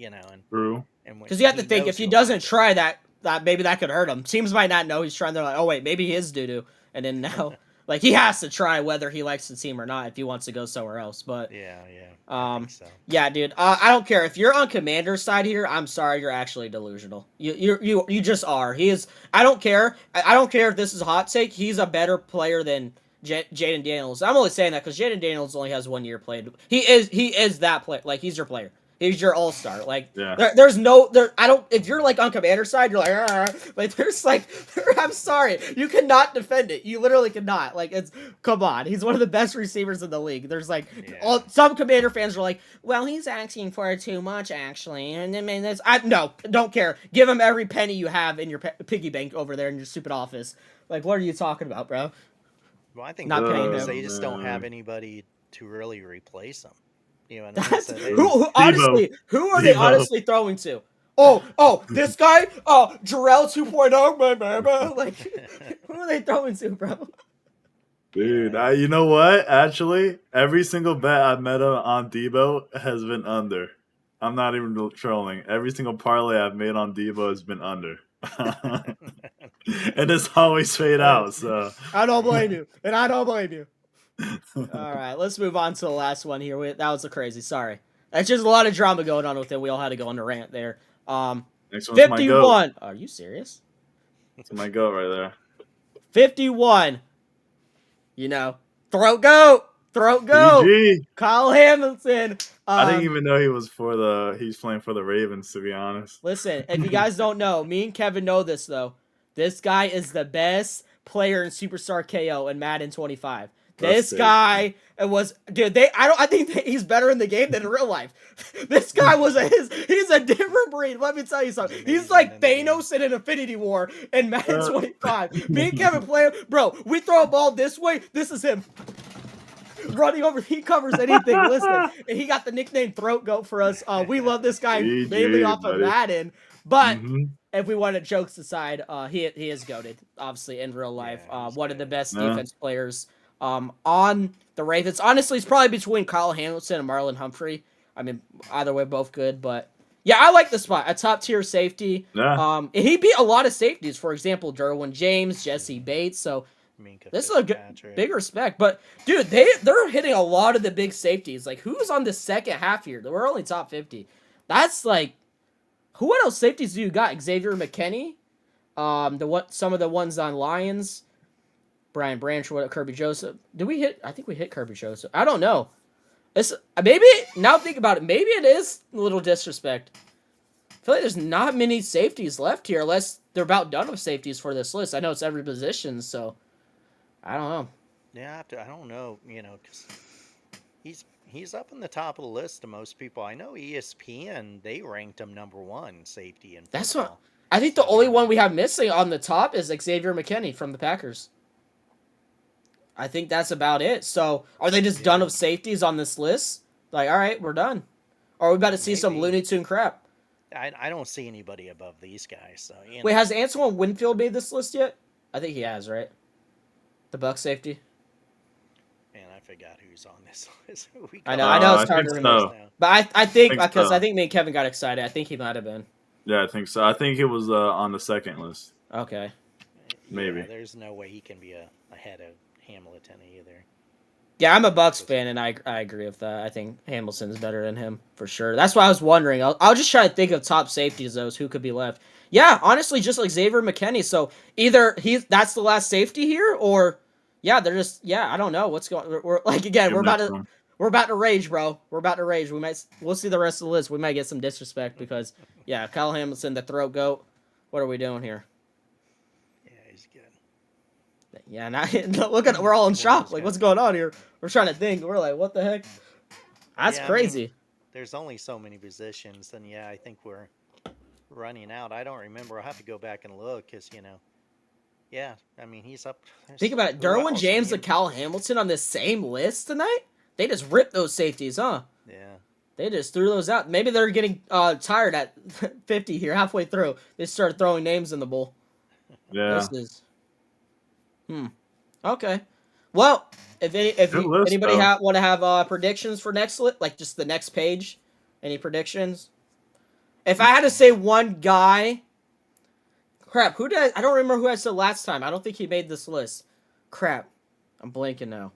True. and when Because you have to he think knows if he he'll doesn't find it. try that maybe that could hurt him. Teams might not know he's trying. They're like, oh wait, maybe he is doo doo, and then now like he has to try whether he likes the team or not if he wants to go somewhere else. But Yeah, I think so. yeah, dude, I don't care if you're on Commander's side here. I'm sorry, you're actually delusional. You just are. He is. I don't care. I don't care if this is a hot take. He's a better player than Jaden Daniels. I'm only saying that because Jaden Daniels only has 1 year played. He is that player. Like he's your player. He's your all-star. Like, Yeah. there's no, I don't, if you're like on Commander side, you're like, there's like, I'm sorry, you cannot defend it. You literally cannot. Like, come on. He's one of the best receivers in the league. There's like, some Commander fans are like, well, he's asking for too much, actually. And I mean, no, don't care. Give him every penny you have in your piggy bank over there in your stupid office. Like, what are you talking about, bro? Well, I think Not the paying thing is him. they just don't have anybody to really replace him. You know what I mean? That's So who honestly, who are they honestly throwing to? Oh, this guy? Oh, Jarrell 2.0, blah. Like, who are they throwing to, bro? Dude, you know what? Actually, every single bet I've made on Debo has been under. I'm not even trolling. Every single parlay I've made on Debo has been under. And it's always paid out, so. I don't blame you. And I don't blame you. All right, let's move on to the last one here. That was a crazy. Sorry. That's just a lot of drama going on with it. We all had to go on a rant there. Next one's 51. my goat. Are you serious? That's my goat right there. 51. You know, throat goat. PG. Kyle Hamilton. I didn't even know he's playing for the Ravens, to be honest. Listen, if you guys don't know, me and Kevin know this though. This guy is the best player in Superstar KO in Madden 25. This guy was, dude. I think he's better in the game than in real life. This guy he's a different breed. Let me tell you something. He's like Thanos in an Infinity War in Madden 25. Me and Kevin play, bro. We throw a ball this way. This is him running over. He covers anything. Listen, and he got the nickname Throat Goat for us. We love this guy mainly off of Madden, but. If we wanted jokes aside, he is goated, obviously, in real life. One of the best defense players on the Ravens. Honestly, it's probably between Kyle Hamilton and Marlon Humphrey. I mean, either way, both good. But, yeah, I like the spot. A top-tier safety. Yeah. And he beat a lot of safeties. For example, Derwin James, Jesse Bates. So, this is a big respect. But, dude, they're hitting a lot of the big safeties. Like, who's on the second half here? We're only top 50. That's, like... What else safeties do you got? Xavier McKinney, some of the ones on Lions, Brian Branch, Kirby Joseph. Did we hit? I think we hit Kirby Joseph. I don't know. It's maybe now think about it. Maybe it is a little disrespect. I feel like there's not many safeties left here, unless they're about done with safeties for this list. I know it's every position, so I don't know. Yeah, I don't know. You know, because he's up in the top of the list to most people. I know ESPN, they ranked him number 1 safety in football. That's what I think. The only one we have missing on the top is Xavier McKinney from the Packers. I think that's about it. So are they just done with safeties on this list? Like, all right, we're done. Or are we about to see some Looney Tune crap? I don't see anybody above these guys. So wait, has Antoine Winfield made this list yet? I think he has, right? The Buck safety. Man, I forgot who's on this list. I know it's hard to remember. But I think because I think me and Kevin got excited. I think he might have been. Yeah, I think so. I think it was on the second list. Okay. Maybe. Yeah, there's no way he can be ahead of Hamilton either. Yeah, I'm a Bucks fan, and I agree with that. I think Hamilton's better than him for sure. That's why I was wondering. I'll just try to think of top safeties, those who could be left. Yeah, honestly, just like Xavier McKinney. So either that's the last safety here, or yeah, they're just I don't know what's going. We're like again, we're about to rage, bro. We're about to rage. We'll see the rest of the list. We might get some disrespect because Kyle Hamilton, the throat goat. What are we doing here? Yeah, he's good. Yeah, now look at we're all in shock. Like, what's going on here? We're trying to think. We're like, what the heck? That's crazy. I mean, there's only so many positions, and I think we're running out. I don't remember. I'll have to go back and look because I mean he's up. Think about it. Derwin James and Kyle Hamilton on the same list tonight. They just ripped those safeties, huh? Yeah. They just threw those out. Maybe they're getting tired at 50 here, halfway through. They started throwing names in the bowl. Yeah. Okay. Well, if anybody want to have predictions for next like just the next page, any predictions? If I had to say one guy, crap, who did I don't remember who I said last time. I don't think he made this list. Crap, I'm blanking now.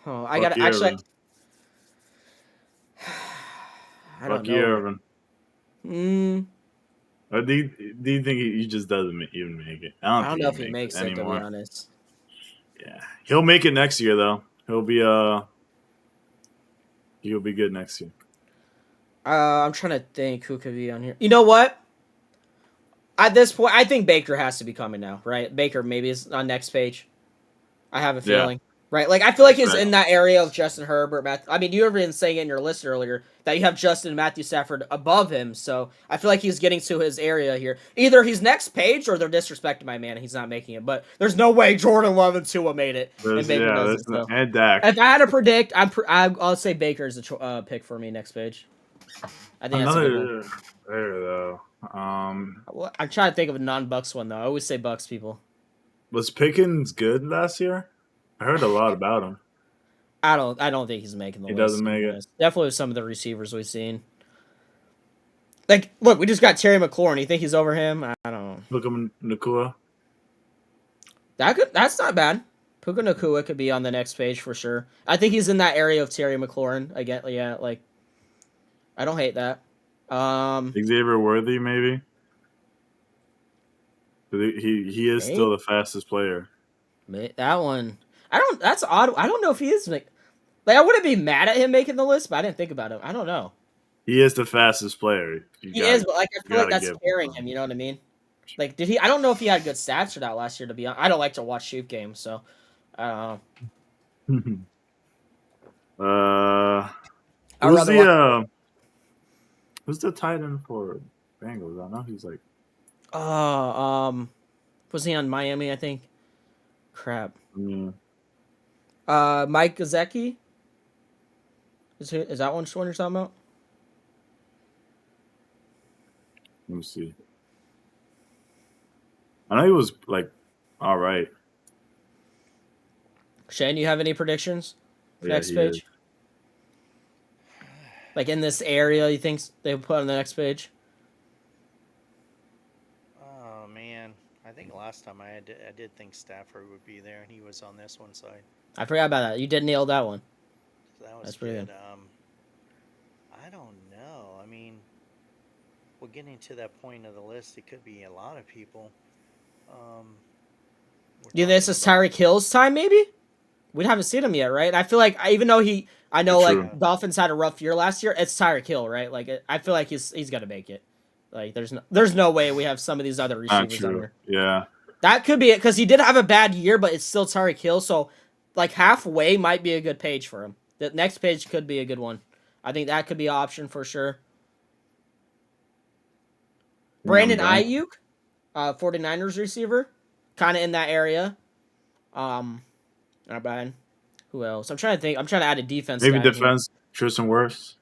Oh, I gotta actually. I don't know. Or do you think he just doesn't even make it? I don't know if he makes it anymore. To be honest. Yeah, he'll make it next year though. He'll be good next year. I'm trying to think who could be on here. You know what? At this point, I think Baker has to be coming now, right? Baker maybe is on next page. I have a Yeah, feeling, right? Like I feel like that's he's right. in that area of Justin Herbert. I mean, you were even saying in your list earlier that you have Justin and Matthew Stafford above him, so I feel like he's getting to his area here. Either he's next page or they're disrespecting my man and he's not making it. But there's no way Jordan Love and Tua made it and Baker doesn't. So And Dak. if I had to predict, I'll say Baker's a pick for me next page. I think that's a good one. Another there though. I'm trying to think of a non-Bucks one though. I always say Bucks people. Was Pickens good last year? I heard a lot about him. I don't think he's making the He list. doesn't make it. Definitely with some of the receivers we've seen. Like, look, we just got Terry McLaurin. You think he's over him? I don't know. Look him Nakua. That's not bad. Puka Nakua could be on the next page for sure. I think he's in that area of Terry McLaurin again. Yeah, like I don't hate that. Xavier Worthy, maybe. But he is still the fastest player. That one. I don't. That's odd. I don't know if he is. Like I wouldn't be mad at him making the list, but I didn't think about him. I don't know. He is the fastest player. He is, but like I feel like that's carrying him. You know what I mean? Like, did he? I don't know if he had good stats or not last year. To be honest, I don't like to watch shoot games, so I don't know. Who's the tight end for Bengals? I know he's like. Was he on Miami? I think. Crap. Yeah. Mike Gesicki. Is that one you're talking about? Let me see. I know he was like, all right. Shane, you have any predictions? Yeah, Next page. Like in this area, you think they put on the next page? Oh man, I think last time I did think Stafford would be there, and he was on this one side. I forgot about that. You did nail that one. So that was That's pretty good. I don't know. I mean, we're getting to that point of the list. It could be a lot of people. This is Tyreek Hill's time, maybe? We haven't seen him yet, right? I feel like even though I know like Dolphins had a rough year last year. It's Tyreek Hill, right? Like I feel like he's gonna make it. Like there's no way we have some of these other receivers on here. Yeah, that could be it because he did have a bad year, but it's still Tyreek Hill. So like halfway might be a good page for him. The next page could be a good one. I think that could be an option for sure. Brandon Ayuk, 49ers receiver, kind of in that area. Not bad. Who else? I'm trying to think. I'm trying to add a defense. Maybe defense. Tristan Wirfs.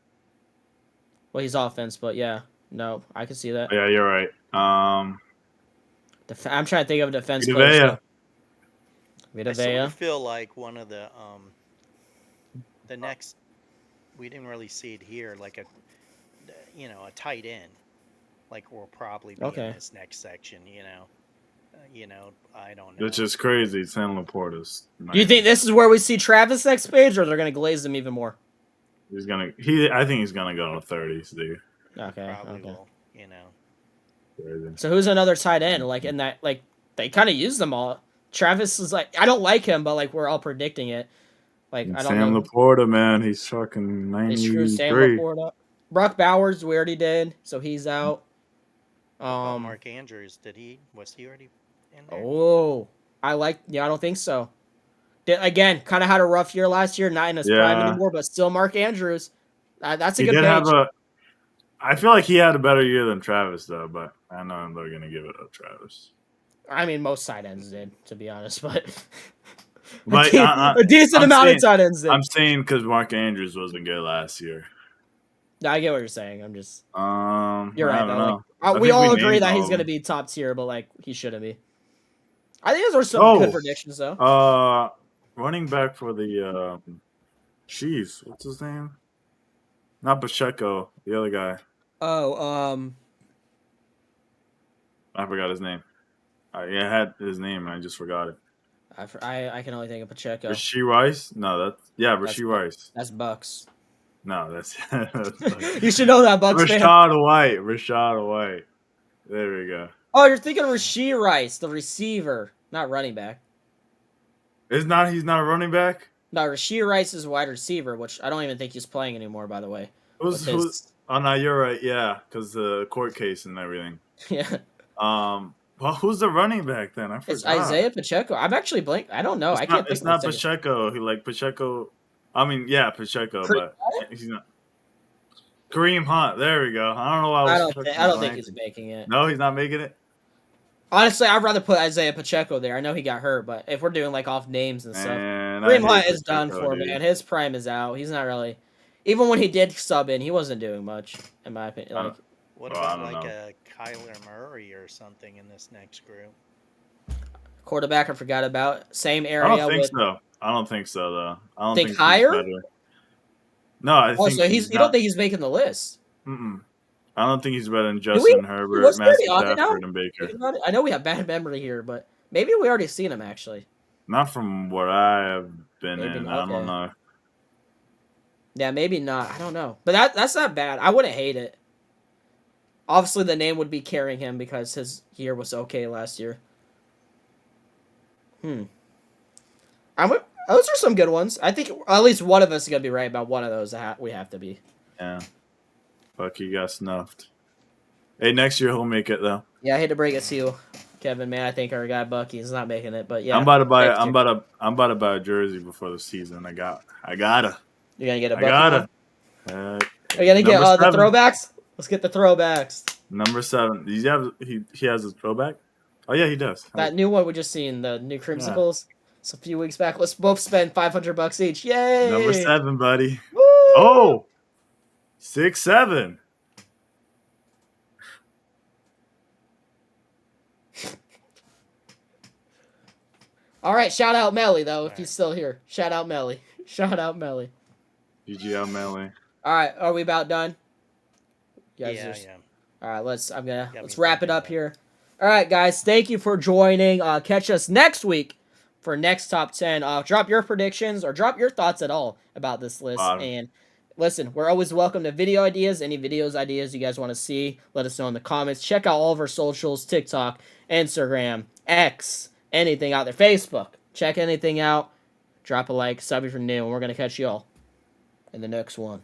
Well, he's offense, but yeah, no, I can see that. Yeah, you're right. I'm trying to think of a defense player. I sort of feel like one of the next. We didn't really see it here, like a tight end. Like we'll probably be in this next section, I don't know. Which is crazy. San Laporta's. Do you think this is where we see Travis next page, or they're gonna glaze him even more? I think he's gonna go in the 30s, dude. Okay. Probably will, Crazy. So who's another tight end? Like in that, like they kind of use them all. Travis is like, I don't like him, but like we're all predicting it. Like I don't know. Sam Laporta, man, he's fucking 93. Sam Laporta. Brock Bowers, we already did, so he's out. Mark Andrews, was he already in there? Oh, I don't think so. Again, kind of had a rough year last year, not in his prime anymore, but still Mark Andrews. That's a good page. I feel like he had a better year than Travis, though, but I know they're going to give it to Travis. I mean, most tight ends did, to be honest, but a decent amount of tight ends did. I'm saying because Mark Andrews wasn't good last year. No, I get what you're saying. I'm just you're right, though. Like, we all agree that he's going to be top tier, but like he shouldn't be. I think those are some good predictions, though. Running back for the Chiefs. What's his name? Not Pacheco. The other guy. I forgot his name. I had his name and I just forgot it. I can only think of Pacheco. Rasheed Rice? No, Rasheed Rice. That's Bucks. No, that's you should know that, Bucks fan. Rashad White. There we go. Oh, you're thinking of Rasheed Rice, the receiver, not running back. He's not a running back? No, Rasheed Rice is a wide receiver, which I don't even think he's playing anymore, by the way. with Who's? his Oh no, you're right. Yeah, because the court case and everything. yeah. Well, who's the running back then? I It's forgot. Isaiah Pacheco. I'm actually blank. I don't know. I can't think It's of a not second. Pacheco. He like Pacheco. I mean, yeah, Pacheco, but he's not. Kareem Hunt. There we go. I don't know why I was I fucking don't think he's blanking. making it. No, he's not making it. Honestly, I'd rather put Isaiah Pacheco there. I know he got hurt, but if we're doing like off names and stuff, Man, I Kareem hate Hunt is done Pacheco, for, dude. man. His prime is out. He's not really. Even when he did sub in, he wasn't doing much, in my opinion. I Like don't, What well, I about don't like know. a Kyler Murray or something in this next group? quarterback, I forgot about. Same I don't area think with so. I don't think so, though. I don't think think he's higher. better. No, I Oh, think so he's you don't not. think he's making the list? Mm-mm. I don't think he's better than Do we? Justin Herbert, Was he Matthew already on it now? Stafford, and Baker. Thinking about it? I know we have bad memory here, but maybe we already seen him actually. Not from what I have been Maybe in. not. I don't Okay. know. Yeah, maybe not. I don't know, but that's not bad. I wouldn't hate it. Obviously, the name would be carrying him because his year was okay last year. Hmm. Those are some good ones. I think at least one of us is gonna be right about one of those. We have to be. Yeah. Fuck, he got snuffed. Hey, next year he'll make it though. Yeah, I hate to break it to you, Kevin. Man, I think our guy Bucky is not making it, but I'm yeah, about to buy. next year I'm about to buy a jersey before the season. I gotta. you're gonna get a I Bucky one. gotta. Are you gonna get Number the 7. throwbacks? Let's get the throwbacks. Number 7. Does he have? He has his throwback. Oh yeah, he does. That new one we just seen, the new Yeah. creamsicles. It's a few weeks back. Let's both spend $500 each. Number Yay! 7, buddy. Woo! Oh, 6'7". All right, shout out Melly though if All he's right. still here. Shout out Melly. Shout out Melly. GG Melee. All right, are we about done? You guys Yeah, just- yeah. All right, let's Got let's me wrap it thinking up about here. All right, guys, thank you for joining. Catch us next week for next top 10. Drop your predictions or drop your thoughts at all about this list. Bottom. And listen, we're always welcome to video ideas. Any videos ideas you guys want to see, let us know in the comments. Check out all of our socials: TikTok, Instagram, X, anything out there, Facebook. Check anything out. Drop a like, sub if you're new, and we're gonna catch you all in the next one.